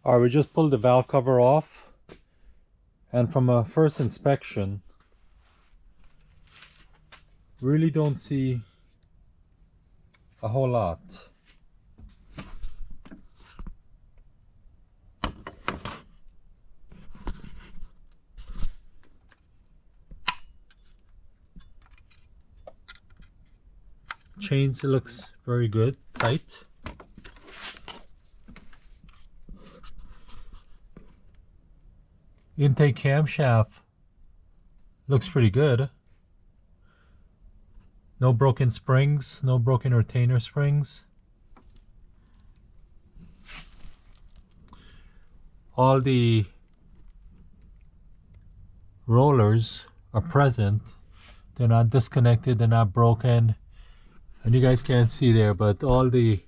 Alright, we just pulled the valve cover off, and from a first inspection, really don't see a whole lot. Chains, it looks very good, tight. Intake camshaft looks pretty good. No broken springs, no broken retainer springs. All the rollers are present. They're not disconnected, they're not broken. And you guys can't see there, but all the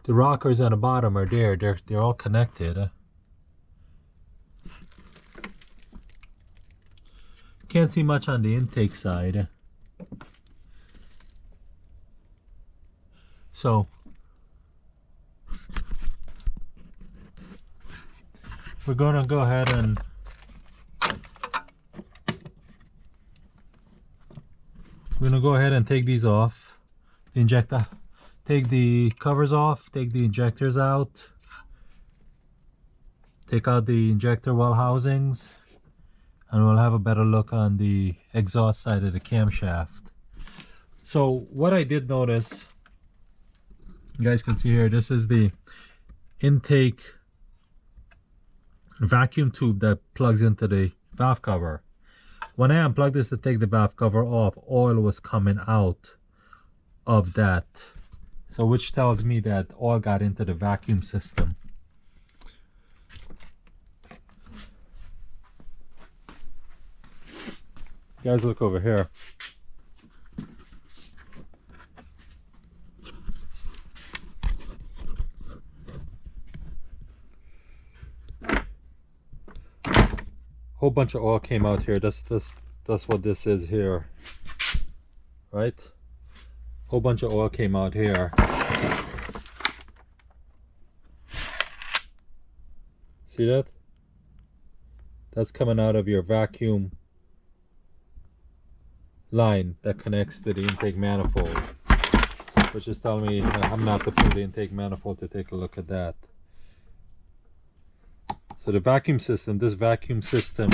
rockers on the bottom are there. They're all connected. Can't see much on the intake side. So we're gonna go ahead and take these off. Take the covers off, take the injectors out, take out the injector well housings, and we'll have a better look on the exhaust side of the camshaft. So what I did notice, you guys can see here, this is the intake vacuum tube that plugs into the valve cover. When I unplugged this to take the valve cover off, oil was coming out of that. So which tells me that oil got into the vacuum system. Guys, look over here. Whole bunch of oil came out here. That's what this is here, right? Whole bunch of oil came out here. See that? That's coming out of your vacuum line that connects to the intake manifold, which is telling me I'm gonna have to pull the intake manifold to take a look at that. So the vacuum system, this vacuum system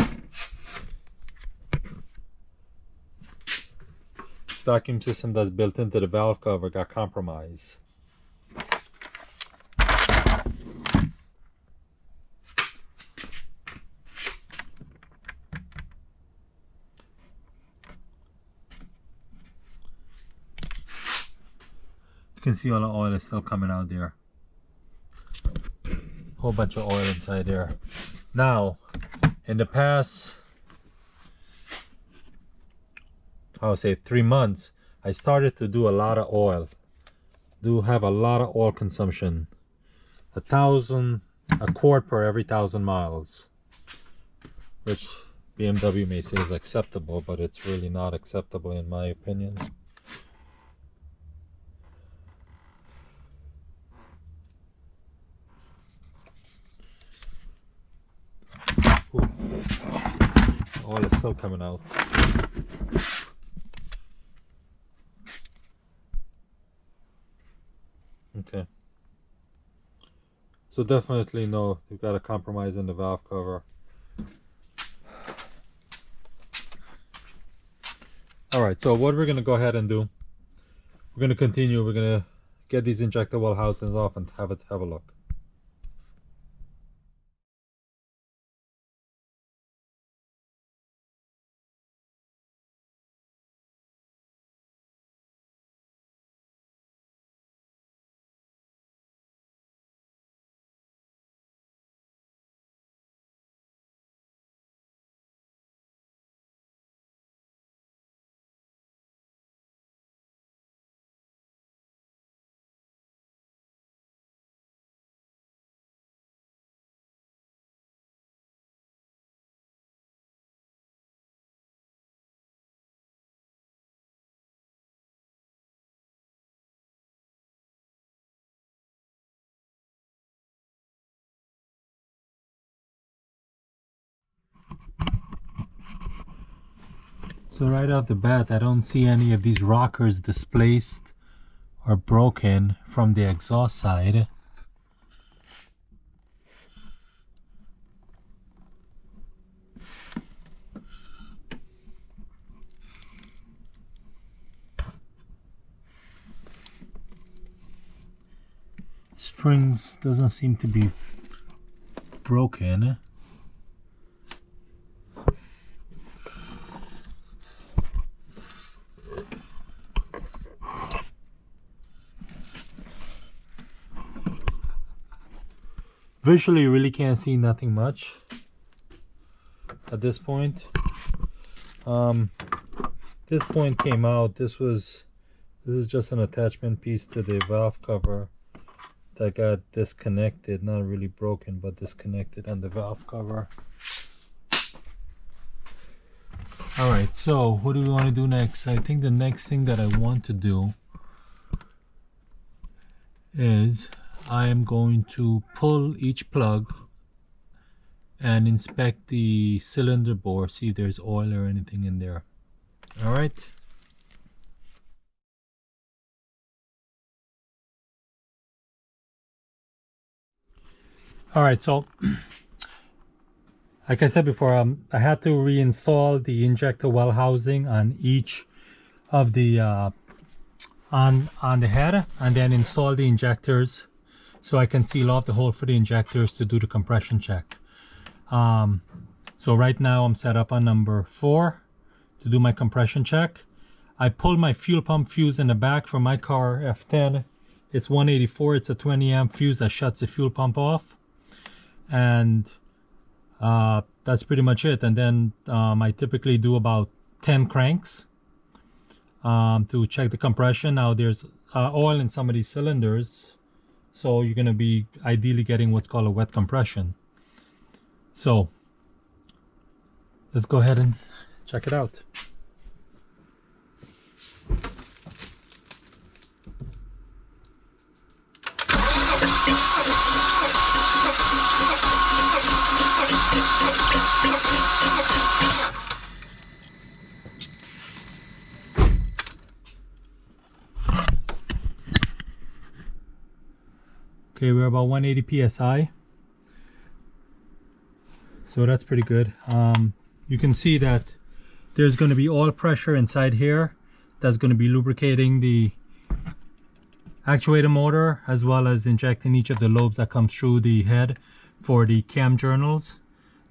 that's built into the valve cover got compromised. You can see all the oil is still coming out there. Whole bunch of oil inside there. Now, in the past, I would say 3 months, I started to do a lot of oil. Have a lot of oil consumption. A quart per every 1,000 miles, which BMW may say is acceptable, but it's really not acceptable in my opinion. Ooh. Oil is still coming out. Okay. So definitely no, you've got a compromise in the valve cover. Alright, so what we're going to go ahead and do, we're going to continue, we're going to get these injector well housings off and have a look. So right off the bat, I don't see any of these rockers displaced or broken from the exhaust side. Springs doesn't seem to be broken. Visually, you really can't see nothing much at this point. This point came out. This is just an attachment piece to the valve cover that got disconnected, not really broken, but disconnected on the valve cover. Alright, so what do we want to do next? I think the next thing that I want to do is I am going to pull each plug and inspect the cylinder bore, see if there's oil or anything in there. Alright. Alright, so like I said before, I had to reinstall the injector well housing on each of the on the head, and then install the injectors so I can seal off the hole for the injectors to do the compression check. So right now I'm set up on number 4 to do my compression check. I pulled my fuel pump fuse in the back for my car F10. It's 184. It's a 20 amp fuse that shuts the fuel pump off, and that's pretty much it. And then I typically do about 10 cranks to check the compression. Now there's oil in some of these cylinders, so you're going to be ideally getting what's called a wet compression. So let's go ahead and check it out. Okay, we're about 180 psi, so that's pretty good. You can see that there's going to be oil pressure inside here that's going to be lubricating the actuator motor, as well as injecting each of the lobes that comes through the head for the cam journals.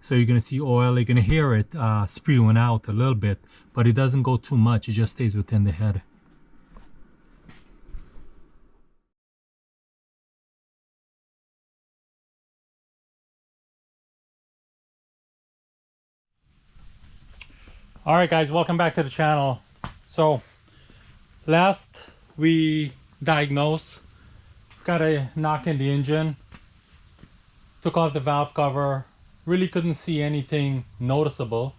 So you're going to see oil, you're going to hear it spewing out a little bit, but it doesn't go too much, it just stays within the head. Alright guys, welcome back to the channel. So last we diagnosed, got a knock in the engine, took off the valve cover, really couldn't see anything noticeable.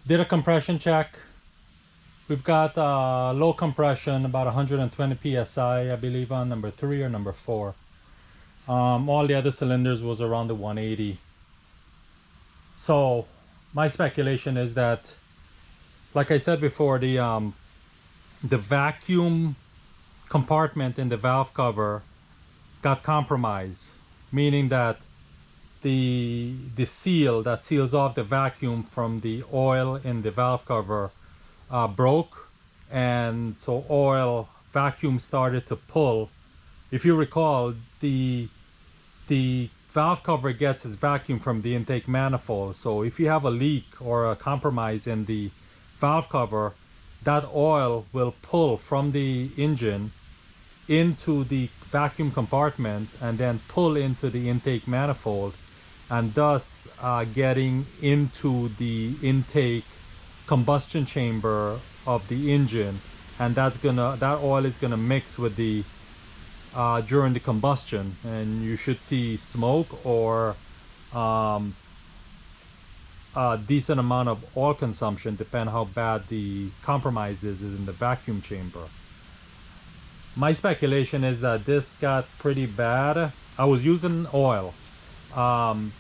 Did a compression check. We've got low compression, about 120 psi, I believe, on number 3 or number 4. All the other cylinders was around the 180. So my speculation is that, like I said before, the vacuum compartment in the valve cover got compromised, meaning that the seal that seals off the vacuum from the oil in the valve cover broke, and so vacuum started to pull. If you recall, the valve cover gets its vacuum from the intake manifold. So if you have a leak or a compromise in the valve cover, that oil will pull from the engine into the vacuum compartment and then pull into the intake manifold, and thus getting into the intake combustion chamber of the engine, and that oil is gonna mix with the during the combustion, and you should see smoke or a decent amount of oil consumption, depending how bad the compromise is in the vacuum chamber. My speculation is that this got pretty bad. I was using oil, I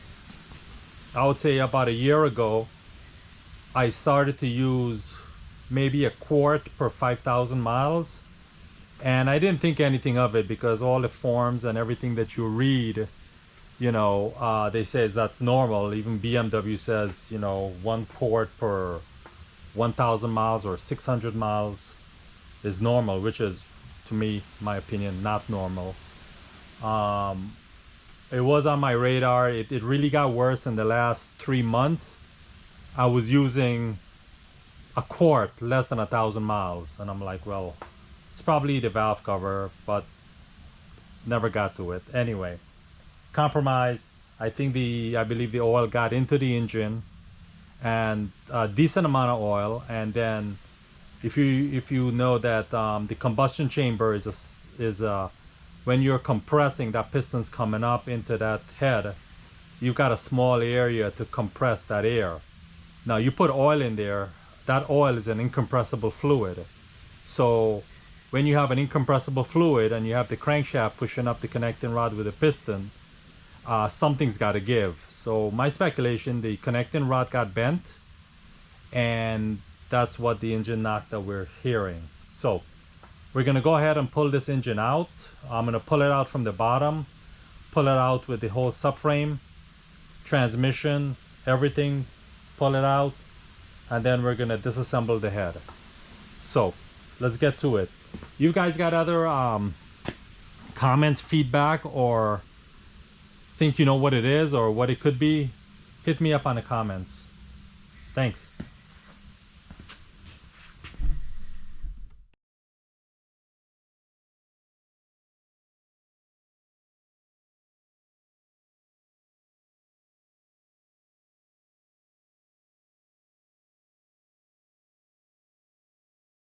would say about a year ago, I started to use maybe a quart per 5,000 miles. And I didn't think anything of it because all the forms and everything that you read, you know, they say that's normal. Even BMW says, you know, 1 quart per 1,000 miles or 600 miles is normal, which is, to me, my opinion, not normal. It was on my radar. It really got worse in the last 3 months. I was using a quart less than 1,000 miles, and I'm like, well, it's probably the valve cover, but never got to it. Anyway, compromise. I believe the oil got into the engine, and a decent amount of oil. And then, if you know that the combustion chamber is when you're compressing, that piston's coming up into that head. You've got a small area to compress that air. Now you put oil in there. That oil is an incompressible fluid. So when you have an incompressible fluid and you have the crankshaft pushing up the connecting rod with a piston, something's got to give. So my speculation, the connecting rod got bent, and that's what the engine knock that we're hearing. So we're going to go ahead and pull this engine out. I'm going to pull it out from the bottom, pull it out with the whole subframe, transmission, everything, pull it out, and then we're going to disassemble the head. So let's get to it. You guys got other comments, feedback, or think you know what it is or what it could be? Hit me up on the comments. Thanks.